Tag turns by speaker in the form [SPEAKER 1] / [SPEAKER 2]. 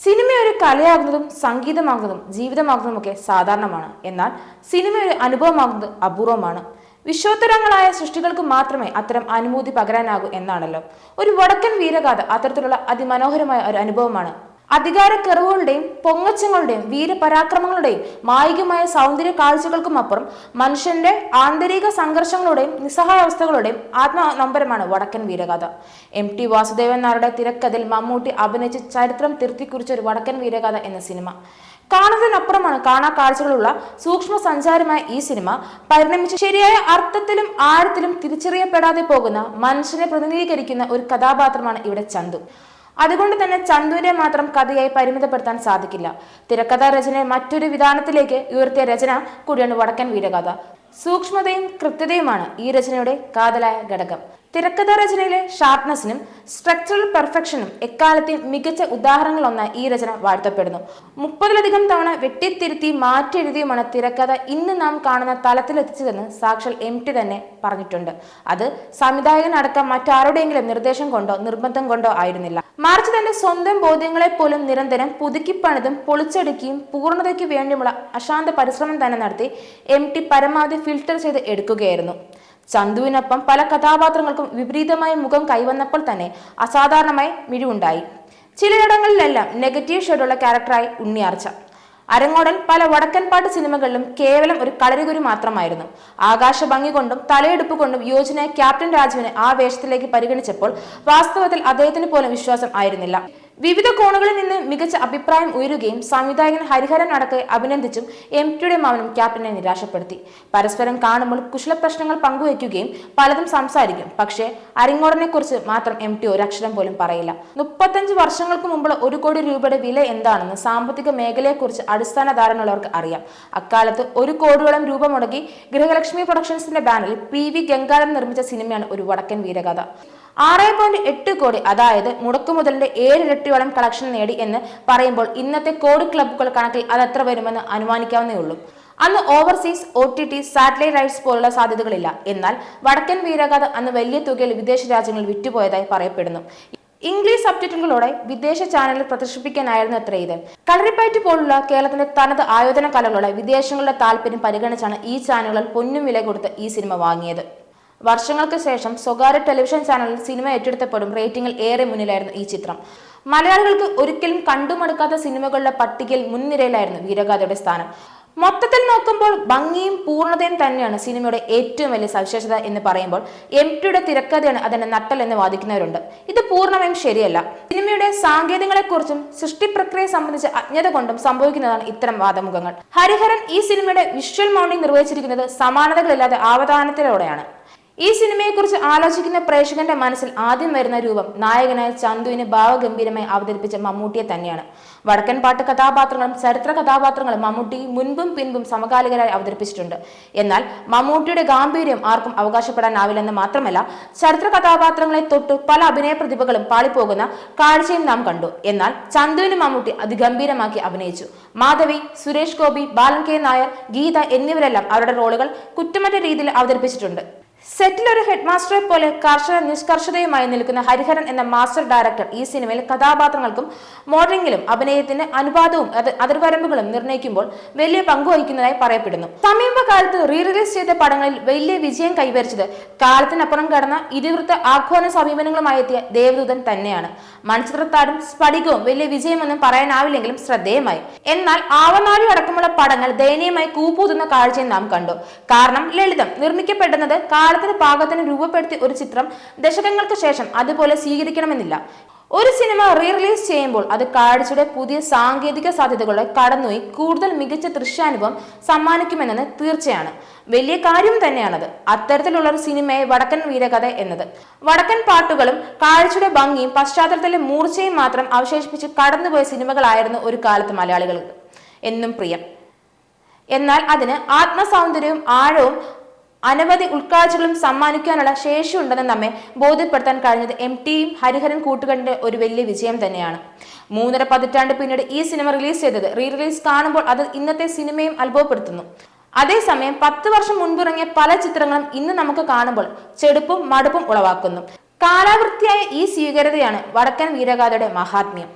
[SPEAKER 1] Cinema ഒരു കലയാകുന്നതും സംഗീതമാകുന്നതും ജീവിതമാകുന്നതുമൊക്കെ സാധാരണമാണ്. എന്നാൽ സിനിമ ഒരു അനുഭവമാകുന്നത് അപൂർവമാണ്. വിശ്വോത്തരങ്ങളായ സൃഷ്ടികൾക്ക് മാത്രമേ അത്തരം അനുഭൂതി പകരാനാകൂ എന്നാണല്ലോ. ഒരു വടക്കൻ വീരഗാഥ അത്തരത്തിലുള്ള അതിമനോഹരമായ ഒരു അനുഭവമാണ്. അധികാരക്കെറിവുകളുടെയും പൊങ്ങച്ചങ്ങളുടെയും വീരപരാക്രമങ്ങളുടെയും മായികമായ സൗന്ദര്യ കാഴ്ചകൾക്കും അപ്പുറം മനുഷ്യന്റെ ആന്തരിക സംഘർഷങ്ങളുടെയും നിസ്സഹായാവസ്ഥകളുടെയും ആത്മനൊമ്പരമാണ് വടക്കൻ വീരഗാഥ. MT വാസുദേവൻ നായരുടെ തിരക്കഥയിൽ മമ്മൂട്ടി അഭിനയിച്ച് ചരിത്രം തിരുത്തിക്കുറിച്ച ഒരു വടക്കൻ വീരഗാഥ എന്ന സിനിമ. കാണുന്നതിനപ്പുറമാണ് കാണാ കാഴ്ചകളുള്ള സൂക്ഷ്മ സഞ്ചാരമായ ഈ സിനിമ പരിണമിച്ച് ശരിയായ അർത്ഥത്തിലും ആഴത്തിലും തിരിച്ചറിയപ്പെടാതെ പോകുന്ന മനുഷ്യനെ പ്രതിനിധീകരിക്കുന്ന ഒരു കഥാപാത്രമാണ് ഇവിടെ ചന്തു. അതുകൊണ്ട് തന്നെ ചന്തുവിനെ മാത്രം കഥയായി പരിമിതപ്പെടുത്താൻ സാധിക്കില്ല. തിരക്കഥാ രചനയെ മറ്റൊരു വിധാനത്തിലേക്ക് ഉയർത്തിയ രചന കൂടിയാണ് വടക്കൻ വീരഗാഥ. സൂക്ഷ്മതയും കൃത്യതയുമാണ് ഈ രചനയുടെ കാതലായ ഘടകം. തിരക്കഥാ രചനയിലെ ഷാർപ്നെസ്സിനും സ്ട്രക്ചറൽ പെർഫെക്ഷനും എക്കാലത്തെയും മികച്ച ഉദാഹരണങ്ങളൊന്നായി ഈ രചന വാഴ്ത്തപ്പെടുന്നു. 30ലധികം തവണ വെട്ടിത്തിരുത്തി മാറ്റിയെഴുതിയുമാണ് തിരക്കഥ ഇന്ന് നാം കാണുന്ന തലത്തിലെത്തിച്ചതെന്ന് സാക്ഷാൽ MT തന്നെ പറഞ്ഞിട്ടുണ്ട്. അത് സംവിധായകനടക്കം മറ്റാരുടെയെങ്കിലും നിർദ്ദേശം കൊണ്ടോ നിർബന്ധം കൊണ്ടോ ആയിരുന്നില്ല. മറിച്ച് തന്റെ സ്വന്തം ബോധ്യങ്ങളെ പോലും നിരന്തരം പുതുക്കിപ്പണിതും പൊളിച്ചടുക്കിയും പൂർണ്ണതയ്ക്ക് വേണ്ടിയുള്ള അശാന്ത പരിശ്രമം തന്നെ നടത്തി MT പരമാവധി ഫിൽട്ടർ ചെയ്ത് എടുക്കുകയായിരുന്നു. ചന്തുവിനൊപ്പം പല കഥാപാത്രങ്ങൾക്കും വിപരീതമായ മുഖം കൈവന്നപ്പോൾ തന്നെ അസാധാരണമായി മിഴിവുണ്ടായി. ചിലയിടങ്ങളിലെല്ലാം നെഗറ്റീവ് ഷെയ്ഡുള്ള ക്യാരക്ടറായി ഉണ്ണിയാർച്ച. അരങ്ങോടൻ പല വടക്കൻ പാട്ട് സിനിമകളിലും കേവലം ഒരു കളരിഗുരു മാത്രമായിരുന്നു. ആകാശ ഭംഗി കൊണ്ടും തലയെടുപ്പ് കൊണ്ടും യോജനയായ ക്യാപ്റ്റൻ രാജുവിനെ ആ വേഷത്തിലേക്ക് പരിഗണിച്ചപ്പോൾ വാസ്തവത്തിൽ അദ്ദേഹത്തിന് പോലും വിശ്വാസം ആയിരുന്നില്ല. വിവിധ കോണുകളിൽ നിന്ന് മികച്ച അഭിപ്രായം ഉയരുകയും സംവിധായകൻ ഹരിഹരൻ അടക്കെ അഭിനന്ദിച്ചും MTയുടെ മൗനം ക്യാപ്റ്റനെ നിരാശപ്പെടുത്തി. പരസ്പരം കാണുമ്പോൾ കുശല പ്രശ്നങ്ങൾ പങ്കുവയ്ക്കുകയും പലതും സംസാരിക്കും. പക്ഷേ അരിങ്ങോടനെ കുറിച്ച് മാത്രം MT ഒരക്ഷരം പോലും പറയില്ല. 35 വർഷങ്ങൾക്ക് മുമ്പുള്ള 1 കോടി രൂപയുടെ വില എന്താണെന്ന് സാമ്പത്തിക മേഖലയെക്കുറിച്ച് അടിസ്ഥാന ധാരണയുള്ളവർക്ക് അറിയാം. അക്കാലത്ത് 1 കോടിയോളം രൂപ മുടക്കി ഗൃഹലക്ഷ്മി പ്രൊഡക്ഷൻസിന്റെ ബാനറിൽ PV ഗംഗാധരൻ നിർമ്മിച്ച സിനിമയാണ് ഒരു വടക്കൻ വീരഗാഥ. 6.8 കോടി, അതായത് മുടക്കുമുതലിന്റെ 7 ഇരട്ടിയോളം കളക്ഷൻ നേടി എന്ന് പറയുമ്പോൾ ഇന്നത്തെ കോടി ക്ലബ്ബുകൾ കണക്കിൽ അത് എത്ര വരുമെന്ന് അനുമാനിക്കാവുന്നേ ഉള്ളൂ. അന്ന് ഓവർസീസ് OTT സാറ്റലൈറ്റ് റൈറ്റ്സ് പോലുള്ള സാധ്യതകളില്ല. എന്നാൽ വടക്കൻ വീരഗാഥ അന്ന് വലിയ തുകയിൽ വിദേശ രാജ്യങ്ങളിൽ വിറ്റുപോയതായി പറയപ്പെടുന്നു. ഇംഗ്ലീഷ് സബ്ടൈറ്റിലുകളോടെ വിദേശ ചാനലിൽ പ്രദർശിപ്പിക്കാനായിരുന്നു അത്ര ഇത്. കളരിപ്പയറ്റ് പോലുള്ള കേരളത്തിന്റെ തനത് ആയോധന കലകളുടെ വിദേശങ്ങളുടെ താല്പര്യം പരിഗണിച്ചാണ് ഈ ചാനലുകൾ പൊന്നും വില കൊടുത്ത് ഈ സിനിമ വാങ്ങിയത്. വർഷങ്ങൾക്ക് ശേഷം സ്വകാര്യ ടെലിവിഷൻ ചാനലിൽ സിനിമ ഏറ്റെടുത്തപ്പോഴും റേറ്റിംഗിൽ ഏറെ മുന്നിലായിരുന്നു ഈ ചിത്രം. മലയാളികൾക്ക് ഒരിക്കലും കണ്ടുമടുക്കാത്ത സിനിമകളുടെ പട്ടികയിൽ മുൻനിരയിലായിരുന്നു വീരഗാഥയുടെ സ്ഥാനം. മൊത്തത്തിൽ നോക്കുമ്പോൾ ഭംഗിയും പൂർണ്ണതയും തന്നെയാണ് സിനിമയുടെ ഏറ്റവും വലിയ സവിശേഷത എന്ന് പറയുമ്പോൾ MTയുടെ തിരക്കഥയാണ് അതിന്റെ നട്ടൽ എന്ന് വാദിക്കുന്നവരുണ്ട്. ഇത് പൂർണ്ണമായും ശരിയല്ല. സിനിമയുടെ സാങ്കേതികങ്ങളെക്കുറിച്ചും സൃഷ്ടിപ്രക്രിയയെ സംബന്ധിച്ച അജ്ഞത കൊണ്ടും സംഭവിക്കുന്നതാണ് ഇത്തരം വാദമുഖങ്ങൾ. ഹരിഹരൻ ഈ സിനിമയുടെ വിഷ്വൽ മൗണ്ടിംഗ് നിർവഹിച്ചിരിക്കുന്നത് സമാനതകളില്ലാതെ ആവധാനത്തിലൂടെയാണ്. ഈ സിനിമയെക്കുറിച്ച് ആലോചിക്കുന്ന പ്രേക്ഷകന്റെ മനസ്സിൽ ആദ്യം വരുന്ന രൂപം നായകനായ ചന്തുവിനെ ഭാവഗംഭീരമായി അവതരിപ്പിച്ച മമ്മൂട്ടിയെ തന്നെയാണ്. വടക്കൻ പാട്ട് കഥാപാത്രങ്ങളും ചരിത്ര കഥാപാത്രങ്ങളും മമ്മൂട്ടി മുൻപും പിൻപും സമകാലികരായി അവതരിപ്പിച്ചിട്ടുണ്ട്. എന്നാൽ മമ്മൂട്ടിയുടെ ഗാംഭീര്യം ആർക്കും അവകാശപ്പെടാനാവില്ലെന്ന് മാത്രമല്ല, ചരിത്ര കഥാപാത്രങ്ങളെ തൊട്ട് പല അഭിനയ പ്രതിഭകളും പാളിപ്പോകുന്ന കാഴ്ചയും നാം കണ്ടു. എന്നാൽ ചന്തുവിന് മമ്മൂട്ടി അതിഗംഭീരമാക്കി അഭിനയിച്ചു. മാധവി, സുരേഷ് ഗോപി, ബാലൻ K നായർ, ഗീത എന്നിവരെല്ലാം അവരുടെ റോളുകൾ കുറ്റമറ്റ രീതിയിൽ അവതരിപ്പിച്ചിട്ടുണ്ട്. സെറ്റിൽ ഒരു ഹെഡ് മാസ്റ്ററെ പോലെ കർശന നിഷ്കർഷതയുമായി നിൽക്കുന്ന ഹരിഹരൻ എന്ന മാസ്റ്റർ ഡയറക്ടർ ഈ സിനിമയിൽ കഥാപാത്രങ്ങൾക്കും മോഡലിംഗിലും അഭിനയത്തിന്റെ അനുപാതവും അതിർവരമ്പുകളും നിർണ്ണയിക്കുമ്പോൾ വലിയ പങ്കുവഹിക്കുന്നതായി പറയപ്പെടുന്നു. സമീപകാലത്ത് റിലീസ് ചെയ്ത പടങ്ങളിൽ വലിയ വിജയം കൈവരിച്ചത് കാലത്തിനപ്പുറം കടന്ന ഇതിവൃത്ത ആഹ്വാന സമീപനങ്ങളുമായി എത്തിയ ദേവദൂതൻ തന്നെയാണ്. മൺചിത്രത്താടും സ്ഫടികവും വലിയ വിജയമൊന്നും പറയാനാവില്ലെങ്കിലും ശ്രദ്ധേയമായി. എന്നാൽ ആവനാഴി അടക്കമുള്ള പടങ്ങൾ ദയനീയമായി കൂപ്പൂതുന്ന കാഴ്ചയും നാം കണ്ടു. കാരണം ലളിതം നിർമ്മിക്കപ്പെടുന്നത് കാലത്തിന് പാകത്തിന് രൂപപ്പെടുത്തിയ ഒരു ചിത്രം ദശകങ്ങൾക്ക് ശേഷം അതുപോലെ സ്വീകരിക്കണമെന്നില്ല. ഒരു സിനിമ റിലീസ് ചെയ്യുമ്പോൾ അത് കാഴ്ചയുടെ പുതിയ സാങ്കേതിക സാധ്യതകളെ കടന്നുപോയി കൂടുതൽ മികച്ച ദൃശ്യാനുഭവം സമ്മാനിക്കുമെന്നത് തീർച്ചയാണ്. വലിയ കാര്യം തന്നെയാണത്. അത്തരത്തിലുള്ള ഒരു സിനിമയെ വടക്കൻ വീരകഥ എന്നത്. വടക്കൻ പാട്ടുകളും കാഴ്ചയുടെ ഭംഗിയും പശ്ചാത്തലത്തിലെ മൂർച്ചയും മാത്രം അവശേഷിപ്പിച്ച് കടന്നുപോയ സിനിമകളായിരുന്നു ഒരു കാലത്ത് മലയാളികൾക്ക് എന്നും പ്രിയം. എന്നാൽ അതിന് ആത്മസൗന്ദര്യവും ആഴവും അനവധി ഉൾക്കാഴ്ചകളും സമ്മാനിക്കാനുള്ള ശേഷിയുണ്ടെന്ന് നമ്മെ ബോധ്യപ്പെടുത്താൻ കഴിഞ്ഞത് MTയും ഹരിഹരൻ കൂട്ടുകെട്ടിന്റെ ഒരു വലിയ വിജയം തന്നെയാണ്. 3.5 പതിറ്റാണ്ട് പിന്നീട് ഈ സിനിമ റിലീസ് ചെയ്തത് റിലീസ് കാണുമ്പോൾ അത് ഇന്നത്തെ സിനിമയും അത്ഭുതപ്പെടുത്തുന്നു. അതേസമയം 10 വർഷം മുൻപിറങ്ങിയ പല ചിത്രങ്ങളും ഇന്ന് നമുക്ക് കാണുമ്പോൾ ചെടുപ്പും മടുപ്പും ഉളവാക്കുന്നു. കാലാവൃത്തിയായ ഈ സ്വീകാര്യതയാണ് വടക്കൻ വീരഗാഥയുടെ മഹാത്മ്യം.